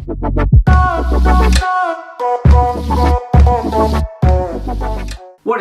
What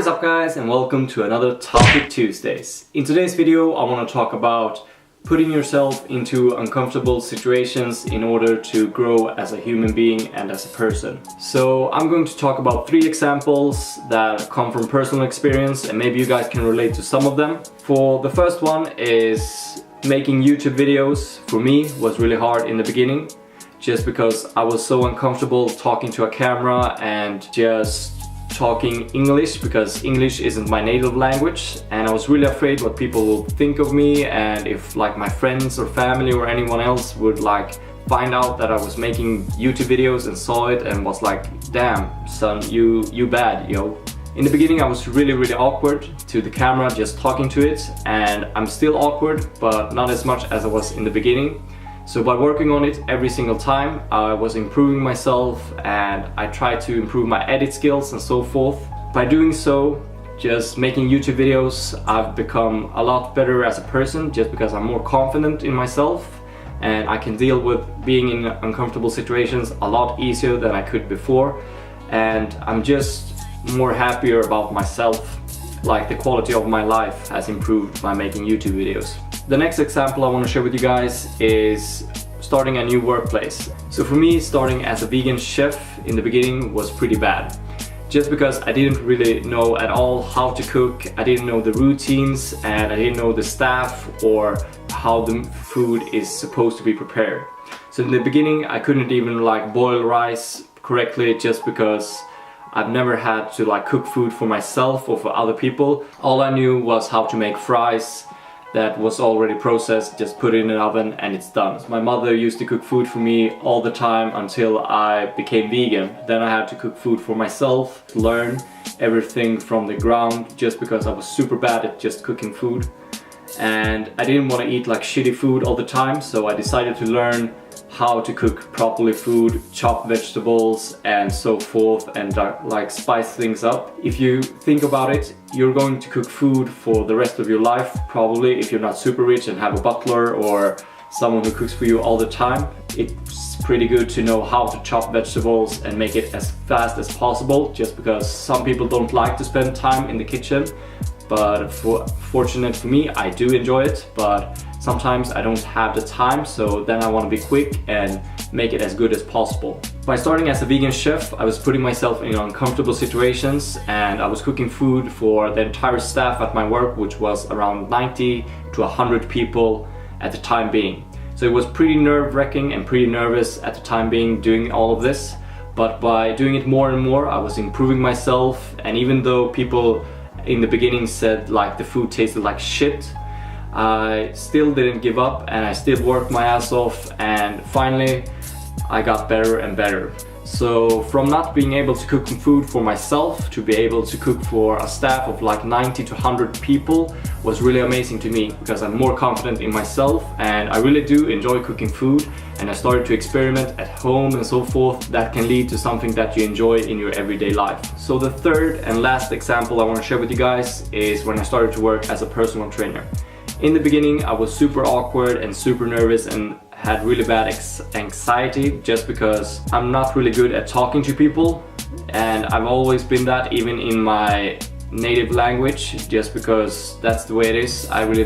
is up guys, and welcome to another Topic Tuesdays. In today's video I want to talk about putting yourself into uncomfortable situations in order to grow as a human being and as a person. So I'm going to talk about 3 examples that come from personal experience, and maybe you guys can relate to some of them. For the first one is making YouTube videos. For me was really hard in the beginning, just because I was so uncomfortable talking to a camera and just talking English, because English isn't my native language, and I was really afraid what people will think of me, and if like my friends or family or anyone else would like find out that I was making YouTube videos and saw it and was like, damn son, you bad, yo. In the beginning I was really awkward to the camera, just talking to it, and I'm still awkward, but not as much as I was in the beginning. So by working on it every single time, I was improving myself, and I tried to improve my edit skills and so forth. By doing so, just making YouTube videos, I've become a lot better as a person, just because I'm more confident in myself and I can deal with being in uncomfortable situations a lot easier than I could before, and I'm just more happier about myself. Like the quality of my life has improved by making YouTube videos. The next example I want to share with you guys is starting a new workplace. So for me, starting as a vegan chef in the beginning was pretty bad, just because I didn't really know at all how to cook. I didn't know the routines, and I didn't know the staff or how the food is supposed to be prepared. So in the beginning I couldn't even like boil rice correctly, just because I've never had to like cook food for myself or for other people. All I knew was how to make fries that was already processed, just put it in an oven and it's done. My mother used to cook food for me all the time until I became vegan. Then I had to cook food for myself, learn everything from the ground, just because I was super bad at just cooking food. And I didn't want to eat like shitty food all the time, so I decided to learn how to cook properly food, chop vegetables and so forth, and like spice things up. If you think about it, you're going to cook food for the rest of your life, probably, if you're not super rich and have a butler or someone who cooks for you all the time. It's pretty good to know how to chop vegetables and make it as fast as possible, just because some people don't like to spend time in the kitchen. But fortunate for me, I do enjoy it, but sometimes I don't have the time, so then I want to be quick and make it as good as possible. By starting as a vegan chef, I was putting myself in uncomfortable situations, and I was cooking food for the entire staff at my work, which was around 90 to 100 people at the time being. So it was pretty nerve-wracking and pretty nervous at the time being doing all of this, but by doing it more and more, I was improving myself. And even though people in the beginning said like the food tasted like shit, I still didn't give up, and I still worked my ass off, and finally I got better and better. So from not being able to cook food for myself to be able to cook for a staff of like 90 to 100 people was really amazing to me, because I'm more confident in myself and I really do enjoy cooking food, and I started to experiment at home and so forth. That can lead to something that you enjoy in your everyday life. So the third and last example I want to share with you guys is when I started to work as a personal trainer. In the beginning I was super awkward and super nervous and had really bad anxiety, just because I'm not really good at talking to people, and I've always been that, even in my native language, just because that's the way it is. I really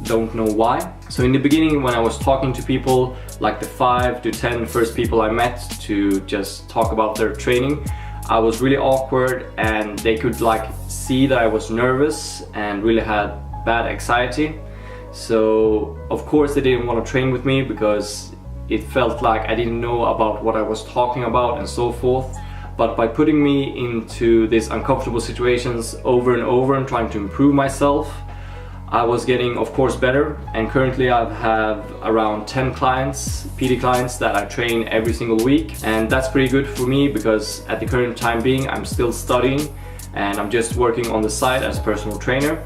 don't know why. So in the beginning, when I was talking to people, like the 5 to 10 first people I met to just talk about their training, I was really awkward, and they could like see that I was nervous and really had bad anxiety. So of course they didn't want to train with me, because it felt like I didn't know about what I was talking about and so forth. But by putting me into these uncomfortable situations over and over and trying to improve myself, I was getting, of course, better. And currently I have around 10 clients, PD clients, that I train every single week. And that's pretty good for me, because at the current time being I'm still studying and I'm just working on the side as a personal trainer.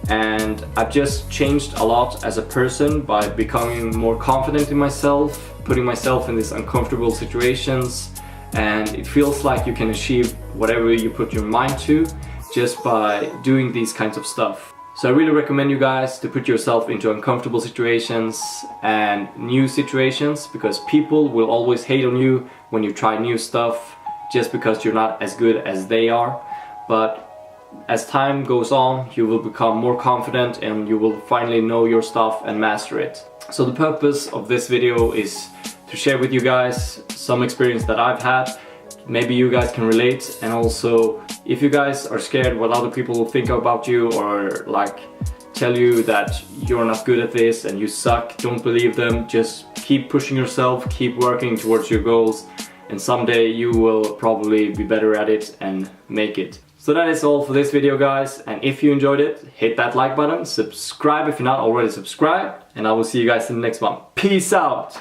And I've just changed a lot as a person by becoming more confident in myself, putting myself in these uncomfortable situations, and it feels like you can achieve whatever you put your mind to just by doing these kinds of stuff. So I really recommend you guys to put yourself into uncomfortable situations and new situations, because people will always hate on you when you try new stuff just because you're not as good as they are. But as time goes on, you will become more confident and you will finally know your stuff and master it. So the purpose of this video is to share with you guys some experience that I've had. Maybe you guys can relate, and also if you guys are scared what other people will think about you, or like tell you that you're not good at this and you suck, don't believe them. Just keep pushing yourself, keep working towards your goals, and someday you will probably be better at it and make it. So that is all for this video, guys, and if you enjoyed it, hit that like button, subscribe if you're not already subscribed, and I will see you guys in the next one. Peace out!